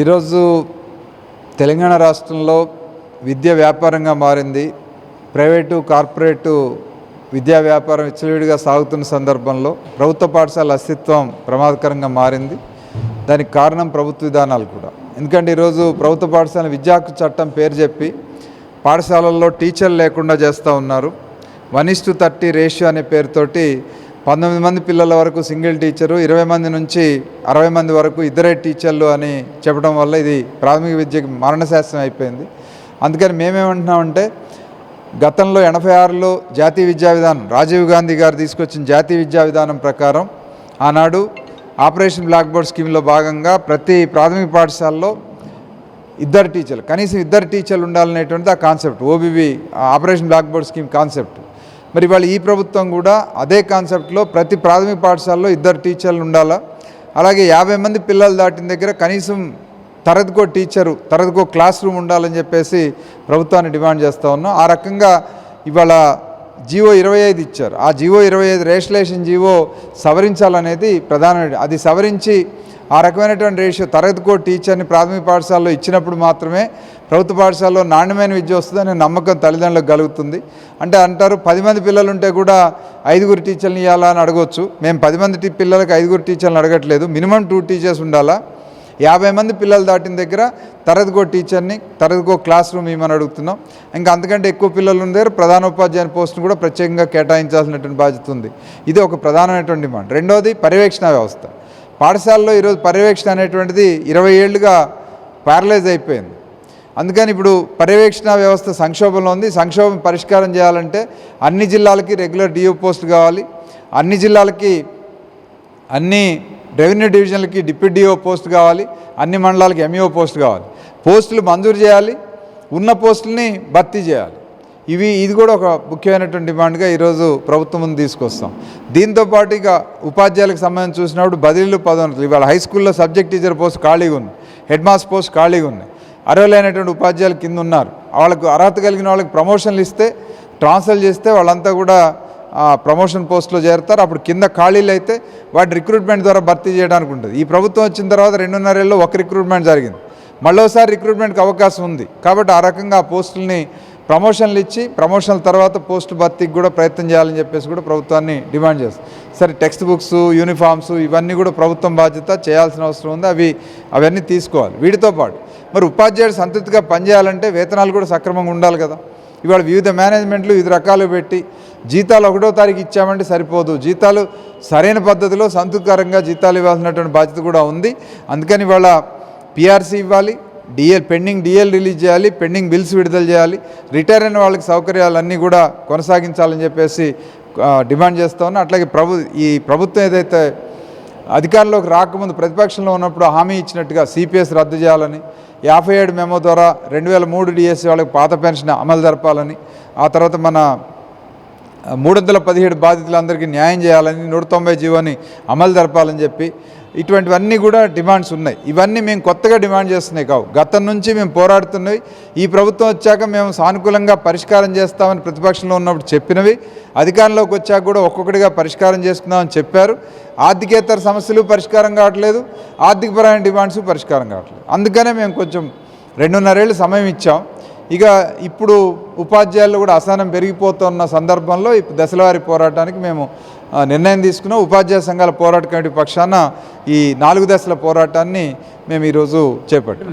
ఈరోజు తెలంగాణ రాష్ట్రంలో విద్య వ్యాపారంగా మారింది. ప్రైవేటు కార్పొరేటు విద్యా వ్యాపారం విచ్చలవిడిగా సాగుతున్న సందర్భంలో ప్రభుత్వ పాఠశాల అస్తిత్వం ప్రమాదకరంగా మారింది. దానికి కారణం ప్రభుత్వ విధానాలు కూడా. ఎందుకంటే ఈరోజు ప్రభుత్వ పాఠశాల విద్యా హక్కు చట్టం పేరు చెప్పి పాఠశాలల్లో టీచర్లు లేకుండా చేస్తూ ఉన్నారు. 1:30 రేషియో అనే పేరుతోటి 19 మంది పిల్లల వరకు సింగిల్ టీచరు, 20 మంది నుంచి 60 మంది వరకు ఇద్దరే టీచర్లు అని చెప్పడం వల్ల ఇది ప్రాథమిక విద్యకి మరణశాస్త్రం అయిపోయింది. అందుకని మేమేమంటున్నామంటే, గతంలో 86లో జాతీయ విద్యా విధానం రాజీవ్ గాంధీ గారు తీసుకొచ్చిన జాతీయ విద్యా విధానం ప్రకారం ఆనాడు ఆపరేషన్ బ్లాక్ బోర్డ్ స్కీమ్లో భాగంగా ప్రతి ప్రాథమిక పాఠశాలలో ఇద్దరు టీచర్లు, కనీసం ఇద్దరు టీచర్లు ఉండాలనేటువంటిది ఆ concept, OBB operation black board scheme concept. మరి వాళ్ళు ఈ ప్రభుత్వం కూడా అదే కాన్సెప్ట్లో ప్రతి ప్రాథమిక పాఠశాలలో ఇద్దరు టీచర్లు ఉండాలా, అలాగే 50 మంది పిల్లలు దాటిన దగ్గర కనీసం తరగతికో టీచరు, తరగతికో క్లాస్ రూమ్ ఉండాలని చెప్పేసి ప్రభుత్వాన్ని డిమాండ్ చేస్తూ ఉన్నాం. ఆ రకంగా ఇవాళ జీవో 25 ఇచ్చారు. ఆ జీవో 25 రేషలేషన్ జీవో సవరించాలనేది ప్రధానమైన. అది సవరించి ఆ రకమైనటువంటి రేషియో తరగతికో టీచర్ని ప్రాథమిక పాఠశాలలో ఇచ్చినప్పుడు మాత్రమే ప్రభుత్వ పాఠశాలలో నాణ్యమైన విద్య వస్తుందనే నమ్మకం తల్లిదండ్రులకు కలుగుతుంది. అంటే అంటారు 10 మంది పిల్లలు ఉంటే కూడా 5 టీచర్ని ఇవ్వాలా అని అడగవచ్చు. మేము 10 మంది పిల్లలకు 5 టీచర్లను అడగట్లేదు, మినిమం 2 టీచర్స్ ఉండాలా. 50 మంది పిల్లలు దాటిన దగ్గర తరగతికో టీచర్ని, తరగతికో క్లాస్ రూమ్ ఇవ్వమని అడుగుతున్నాం. ఇంకా అంతకంటే ఎక్కువ పిల్లలు ఉన్న దగ్గర ప్రధానోపాధ్యాయుని పోస్టును కూడా ప్రత్యేకంగా కేటాయించాల్సినటువంటి బాధ్యత ఉంది. ఇది ఒక ప్రధానమైనటువంటి డిమాండ్. రెండవది పర్యవేక్షణ వ్యవస్థ. పాఠశాలలో ఈరోజు పర్యవేక్షణ అనేటువంటిది 20 ఏళ్ళుగా ప్యారలైజ్ అయిపోయింది. అందుకని ఇప్పుడు పర్యవేక్షణ వ్యవస్థ సంక్షోభంలో ఉంది. సంక్షోభం పరిష్కారం చేయాలంటే అన్ని జిల్లాలకి రెగ్యులర్ డిఓ పోస్టులు కావాలి, అన్ని జిల్లాలకి అన్ని రెవెన్యూ డివిజన్లకి డిప్యూటీ డిఓ పోస్ట్ కావాలి, అన్ని మండలాలకి ఎంఈఓ పోస్ట్ కావాలి. పోస్టులు మంజూరు చేయాలి, ఉన్న పోస్టులని భర్తీ చేయాలి. ఇది కూడా ఒక ముఖ్యమైనటువంటి డిమాండ్గా ఈరోజు ప్రభుత్వం ముందు తీసుకొస్తాం. దీంతోపాటు ఇక ఉపాధ్యాయులకు సంబంధించి చూసినప్పుడు బదిలీలు, పదోన్నతులు. ఇవాళ హై స్కూల్లో సబ్జెక్ట్ టీచర్ పోస్ట్ ఖాళీగా ఉంది, హెడ్ మాస్టర్ పోస్ట్ ఖాళీగా ఉన్నాయి. అర్హులైనటువంటి ఉపాధ్యాయులు కింద ఉన్నారు. వాళ్ళకు అర్హత కలిగిన వాళ్ళకి ప్రమోషన్లు ఇస్తే, ట్రాన్స్ఫర్ చేస్తే వాళ్ళంతా కూడా ప్రమోషన్ పోస్టులో చేరుతారు. అప్పుడు కింద ఖాళీలు అయితే వాటి రిక్రూట్మెంట్ ద్వారా భర్తీ చేయడానికి ఉంటుంది. ఈ ప్రభుత్వం వచ్చిన తర్వాత 2.5 ఏళ్ళలో ఒక రిక్రూట్మెంట్ జరిగింది. మళ్ళోసారి రిక్రూట్మెంట్కి అవకాశం ఉంది. కాబట్టి ఆ రకంగా ఆ పోస్టుల్ని ప్రమోషన్లు ఇచ్చి, ప్రమోషన్ల తర్వాత పోస్టు భర్తీకి కూడా ప్రయత్నం చేయాలని చెప్పేసి కూడా ప్రభుత్వాన్ని డిమాండ్ చేస్తుంది. సరే, టెక్స్ట్ బుక్స్, యూనిఫామ్స్ ఇవన్నీ కూడా ప్రభుత్వం బాధ్యత, చేయాల్సిన అవసరం ఉంది. అవన్నీ తీసుకోవాలి. వీటితో పాటు మరి ఉపాధ్యాయుడు సంతృప్తిగా పనిచేయాలంటే వేతనాలు కూడా సక్రమంగా ఉండాలి కదా. ఇవాళ వివిధ మేనేజ్మెంట్లు వివిధ రకాలు పెట్టి జీతాలు 1వ తారీఖు ఇచ్చామంటే సరిపోదు. జీతాలు సరైన పద్ధతిలో సంతృప్తికరంగా జీతాలు ఇవ్వాల్సినటువంటి బాధ్యత కూడా ఉంది. అందుకని ఇవాళ పిఆర్సీ ఇవ్వాలి, పెండింగ్ డిఎల్ రిలీజ్ చేయాలి, పెండింగ్ బిల్స్ విడుదల చేయాలి, రిటైర్ అయిన వాళ్ళకి సౌకర్యాలన్నీ కూడా కొనసాగించాలని చెప్పేసి డిమాండ్ చేస్తూ ఉన్నా. అట్లాగే ఈ ప్రభుత్వం ఏదైతే అధికారంలోకి రాకముందు ప్రతిపక్షంలో ఉన్నప్పుడు హామీ ఇచ్చినట్టుగా సిపిఎస్ రద్దు చేయాలని, 57 మెమో ద్వారా 2003 డిఎస్సీ వాళ్ళకి పాత పెన్షన్ అమలు జరపాలని, ఆ తర్వాత మన 317 బాధితులందరికీ న్యాయం చేయాలని, 190 జీవోని అమలు జరపాలని చెప్పి ఇటువంటివన్నీ కూడా డిమాండ్స్ ఉన్నాయి. ఇవన్నీ మేము కొత్తగా డిమాండ్ చేస్తున్నాయి కావు, గతం నుంచి మేము పోరాడుతున్నవి. ఈ ప్రభుత్వం వచ్చాక మేము సానుకూలంగా పరిష్కారం చేస్తామని ప్రతిపక్షంలో ఉన్నప్పుడు చెప్పినవి, అధికారంలోకి వచ్చాక కూడా ఒక్కొక్కటిగా పరిష్కారం చేసుకుందామని చెప్పారు. ఆర్థికేతర సమస్యలు పరిష్కారం కావట్లేదు, ఆర్థికపరమైన డిమాండ్స్ పరిష్కారం కావట్లేదు. అందుకనే మేము కొంచెం 2.5 ఏళ్ళు సమయం ఇచ్చాం. ఇక ఇప్పుడు ఉపాధ్యాయులు కూడా అసహనం పెరిగిపోతున్న సందర్భంలో దశలవారీ పోరాటానికి మేము నిర్ణయం తీసుకున్నాం. ఉపాధ్యాయ సంఘాల పోరాట కమిటీ పక్షాన ఈ 4 దశల పోరాటాన్ని మేము ఈరోజు చేపట్టాం.